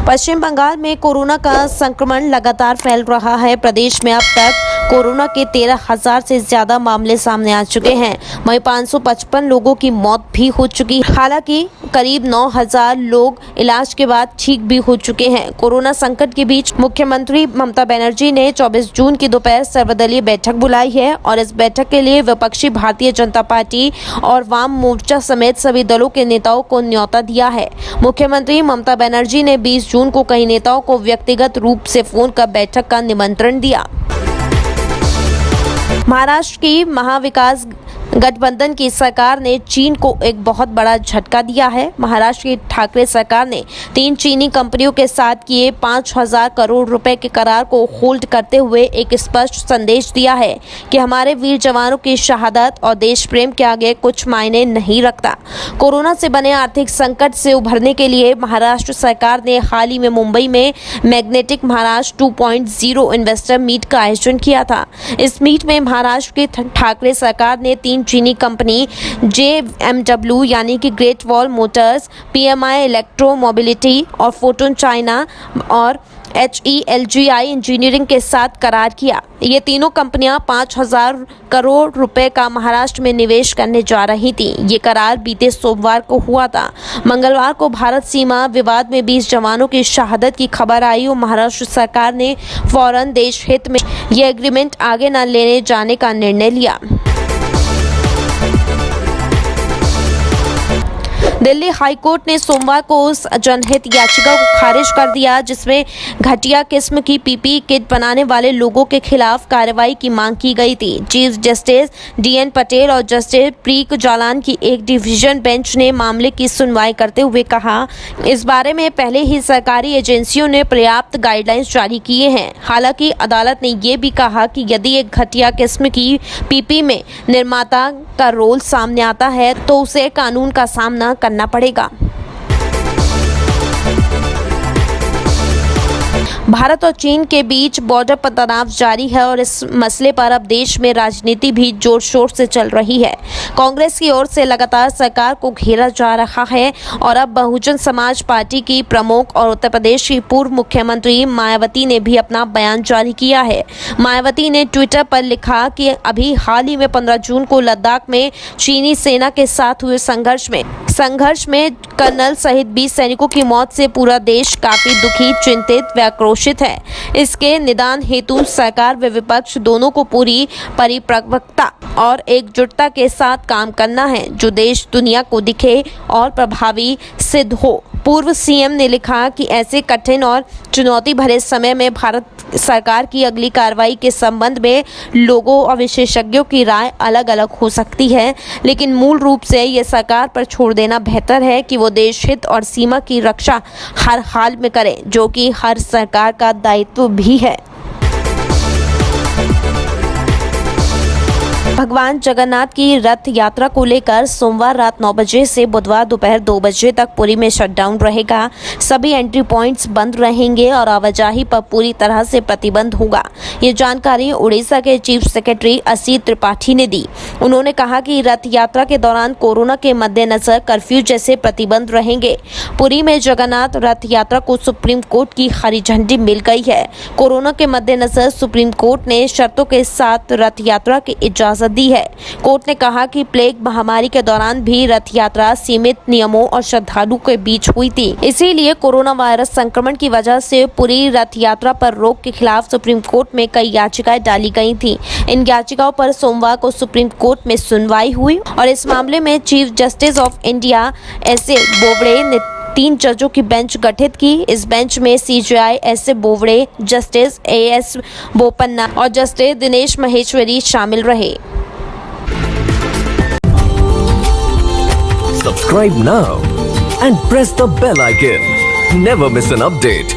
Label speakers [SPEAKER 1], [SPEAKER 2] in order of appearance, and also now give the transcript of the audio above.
[SPEAKER 1] पश्चिम बंगाल में कोरोना का संक्रमण लगातार फैल रहा है। प्रदेश में अब तक कोरोना के 13,000 से ज्यादा मामले सामने आ चुके हैं। वहीं 555 लोगों की मौत भी हो चुकी है। हालांकि करीब 9,000 लोग इलाज के बाद ठीक भी हो चुके हैं। कोरोना संकट के बीच मुख्यमंत्री ममता बनर्जी ने 24 जून की दोपहर सर्वदलीय बैठक बुलाई है और इस बैठक के लिए विपक्षी भारतीय जनता पार्टी और वाम मोर्चा समेत सभी दलों के नेताओं को न्योता दिया है। मुख्यमंत्री ममता बनर्जी ने 20 जून को कई नेताओं को व्यक्तिगत रूप से फोन कर बैठक का निमंत्रण दिया। महाराष्ट्र की महाविकास गठबंधन की सरकार ने चीन को एक बहुत बड़ा झटका दिया है। महाराष्ट्र की ठाकरे सरकार ने 3 चीनी कंपनियों के साथ किए 5,000 करोड़ रुपए के करार को होल्ड करते हुए एक स्पष्ट संदेश दिया है कि हमारे वीर जवानों की शहादत और देश प्रेम के आगे कुछ मायने नहीं रखता। कोरोना से बने आर्थिक संकट से उभरने के लिए महाराष्ट्र सरकार ने हाल ही में मुंबई में मैग्नेटिक महाराष्ट्र 2.0 इन्वेस्टर मीट का आयोजन किया था। इस मीट में महाराष्ट्र की ठाकरे सरकार ने 3 चीनी कंपनी JMW यानी कि great wall Motors, PMI electro mobility और फोटोन चाइना और HELGI इंजीनियरिंग के साथ करार किया। ये तीनों कंपनियां 5,000 करोड़ रुपए का महाराष्ट्र में निवेश करने जा रही थी। ये करार बीते सोमवार को हुआ था। मंगलवार को भारत सीमा विवाद में 20 जवानों की शहादत की खबर आई और महाराष्ट्र सरकार ने फौरन देश हित में ये एग्रीमेंट आगे न लेने जाने का निर्णय लिया। दिल्ली हाईकोर्ट ने सोमवार को उस जनहित याचिका को खारिज कर दिया जिसमें घटिया किस्म की PPE किट बनाने वाले लोगों के खिलाफ कार्रवाई की मांग की गई थी। चीफ जस्टिस DN पटेल और जस्टिस प्रीक जालान की एक डिवीजन बेंच ने मामले की सुनवाई करते हुए कहा, इस बारे में पहले ही सरकारी एजेंसियों ने पर्याप्त गाइडलाइंस जारी किए हैं। हालांकि अदालत ने यह भी कहा कि यदि एक घटिया किस्म की PPE में निर्माता का रोल सामने आता है तो उसे कानून का सामना करना पड़ेगा। भारत और चीन के बीच बॉर्डर पर तनाव जारी है और इस मसले पर अब देश में राजनीति भी जोर शोर से चल रही है। कांग्रेस की ओर से लगातार सरकार को घेरा जा रहा है और अब बहुजन समाज पार्टी की प्रमुख और उत्तर प्रदेश की पूर्व मुख्यमंत्री मायावती ने भी अपना बयान जारी किया है। मायावती ने ट्विटर पर लिखा कि अभी हाल ही में 15 जून को लद्दाख में चीनी सेना के साथ हुए संघर्ष में कर्नल सहित 20 सैनिकों की मौत से पूरा देश काफी दुखी, चिंतित व आक्रोशित है। इसके निदान हेतु सरकार व विपक्ष दोनों को पूरी परिपक्वता और एकजुटता के साथ काम करना है जो देश दुनिया को दिखे और प्रभावी सिद्ध हो। पूर्व CM ने लिखा कि ऐसे कठिन और चुनौती भरे समय में भारत सरकार की अगली कार्रवाई के संबंध में लोगों और विशेषज्ञों की राय अलग अलग हो सकती है, लेकिन मूल रूप से ये सरकार पर छोड़ देना बेहतर है कि वो देश हित और सीमा की रक्षा हर हाल में करे, जो कि हर सरकार का दायित्व भी है। भगवान जगन्नाथ की रथ यात्रा को लेकर सोमवार रात 9 बजे से बुधवार दोपहर 2 बजे तक पुरी में शटडाउन रहेगा। सभी एंट्री पॉइंट्स बंद रहेंगे और आवाजाही पर पूरी तरह से प्रतिबंध होगा। ये जानकारी उड़ीसा के चीफ सेक्रेटरी असित त्रिपाठी ने दी। उन्होंने कहा कि रथ यात्रा के दौरान कोरोना के मद्देनजर कर्फ्यू जैसे प्रतिबंध रहेंगे। पुरी में जगन्नाथ रथ यात्रा को सुप्रीम कोर्ट की हरी झंडी मिल गई है। कोरोना के मद्देनजर सुप्रीम कोर्ट ने शर्तों के साथ रथ यात्रा की इजाजत दी है। कोर्ट ने कहा कि प्लेग महामारी के दौरान भी रथ यात्रा सीमित नियमों और श्रद्धालुओं के बीच हुई थी। इसीलिए कोरोना वायरस संक्रमण की वजह से पूरी रथ यात्रा पर रोक के खिलाफ सुप्रीम कोर्ट में कई याचिकाएं डाली गई थी। इन याचिकाओं पर सोमवार को सुप्रीम कोर्ट में सुनवाई हुई और इस मामले में chief justice of India SA Bobde ने 3 जजों की बेंच गठित की। इस बेंच में CJI SA Bobde, justice AS Bopanna और जस्टिस दिनेश महेश्वरी शामिल रहे।
[SPEAKER 2] Subscribe now and press the bell icon. Never miss an update.